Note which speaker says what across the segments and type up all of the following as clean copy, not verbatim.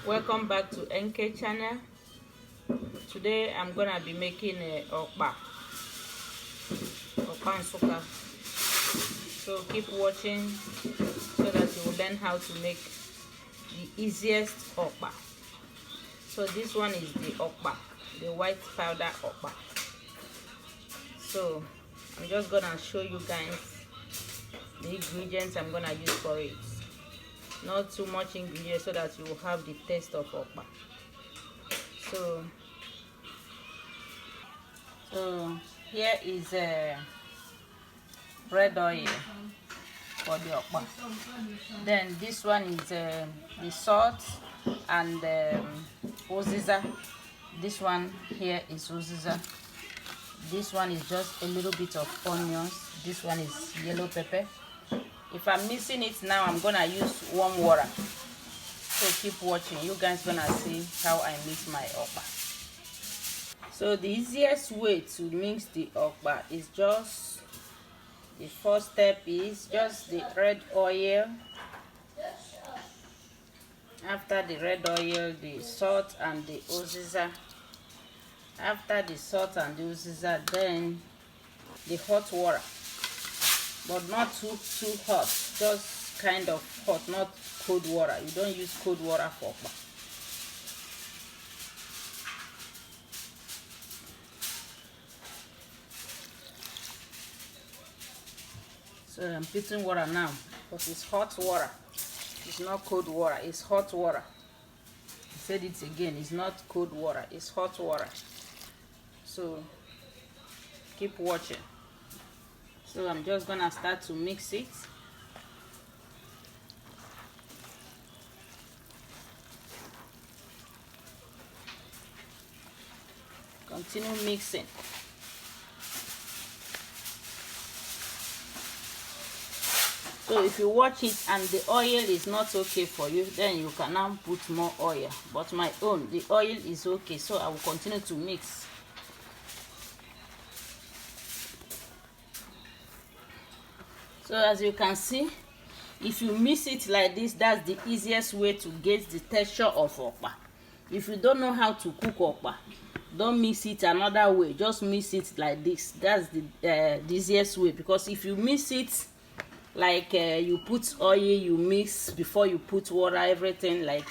Speaker 1: Welcome back to NK channel. Today I'm gonna be making a okpa and suka. So keep watching so that you will learn how to make the easiest okpa. So this one is the okpa, the white powder okpa. So I'm just gonna show you guys the ingredients I'm gonna use for it. Not too much ingredients so that you will have the taste of okpa. So here is red oil for the okpa. Then this one is the salt and uziza. This one here is uziza. This one is just a little bit of onions. This one is yellow pepper. If I'm missing it now, I'm gonna use warm water. So keep watching. You guys gonna see how I mix my okpa. So the easiest way to mix the okpa is just the first step is just the red oil. After the red oil, the salt and the uziza. After the salt and the uziza, then the hot water, but not too hot, just kind of hot, not cold water. You don't use cold water for okpa. So I'm putting water now, because it's hot water. It's not cold water, it's hot water. I said it again, it's not cold water, it's hot water. So keep watching. So I'm just gonna start to mix it. Continue mixing. So if you watch it and the oil is not okay for you, then you can now put more oil. But my own, the oil is okay, so I will continue to mix. So as you can see, if you mix it like this, that's the easiest way to get the texture of okpa. If you don't know how to cook okpa, don't mix it another way, just mix it like this. That's the easiest way, because if you mix it like you put oil, you mix before you put water, everything, like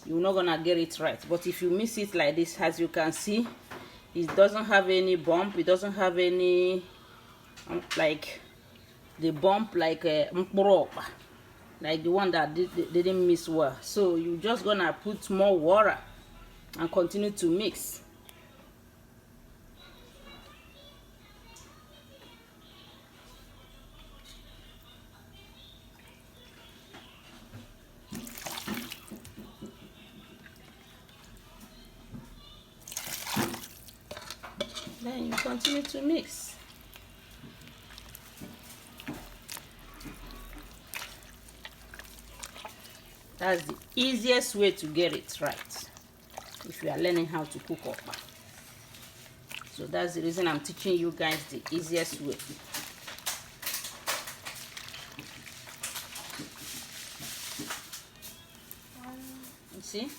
Speaker 1: you're not gonna get it right. But if you mix it like this, as you can see, it doesn't have any bump, it doesn't have any like the bump like like the one that didn't mix well. So you're just gonna put more water and continue to mix. Then you continue to mix. That's the easiest way to get it right if you are learning how to cook okpa. So that's the reason I'm teaching you guys the easiest way. You see?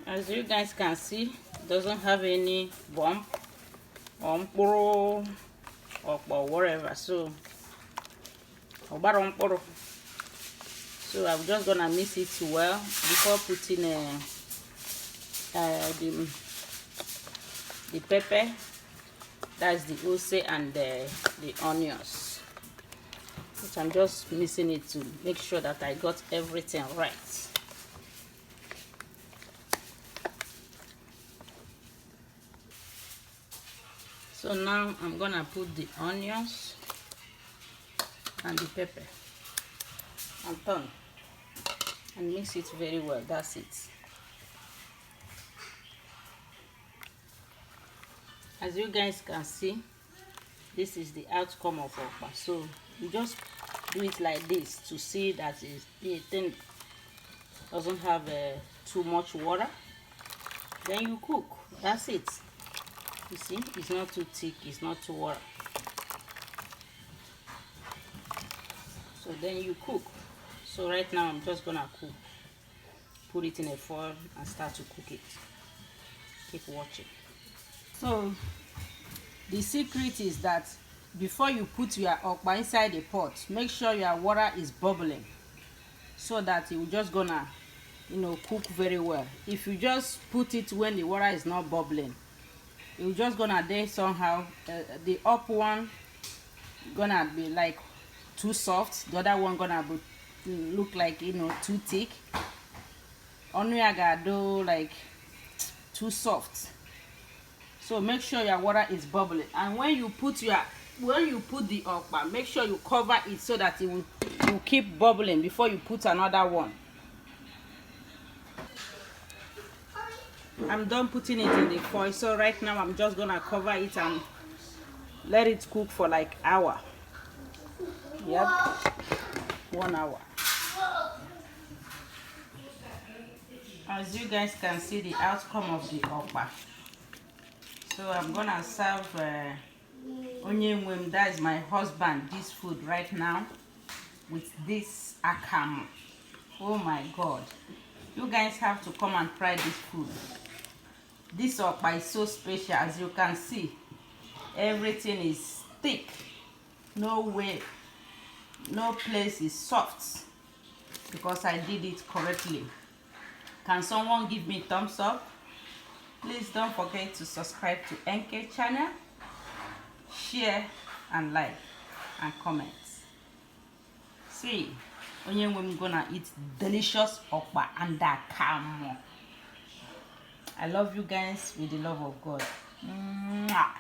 Speaker 1: As you guys can see, it doesn't have any bump or mporo or whatever. So I'm just gonna mix it well before putting the pepper, that's the ose, and the onions. So I'm just mixing it to make sure that I got everything right. So now I'm gonna put the onions and the pepper and turn and mix it very well. That's it. As you guys can see, this is the outcome of okpa. So you just do it like this to see that the thing doesn't have too much water. Then you cook. That's it. You see, it's not too thick, it's not too water. So then you cook. So right now I'm just gonna put it in a foil and start to cook it. Keep watching. So the secret is that before you put your okpa inside the pot, make sure your water is bubbling, so that it will just gonna, cook very well. If you just put it when the water is not bubbling, it will just gonna there somehow. The up one gonna be like too soft, the other one gonna be look like too thick. Onuyagado like too soft. So make sure your water is bubbling, and when you put the okpa, make sure you cover it so that it will keep bubbling before you put another one. I'm done putting it in the foil, so right now I'm just gonna cover it and let it cook for like hour. Yep, 1 hour. As you guys can see the outcome of the okpa. So I'm gonna serve Onyenwem, that is my husband, this food right now with this akamu. Oh my god, you guys have to come and try this food. This okpa is so special. As you can see, everything is thick, no way, no place is soft, because I did it correctly. Can someone give me thumbs up? Please don't forget to subscribe to NK channel, share and like and comment. See, Onyenwem gonna eat delicious okpa and akamu. I love you guys with the love of God. Mwah.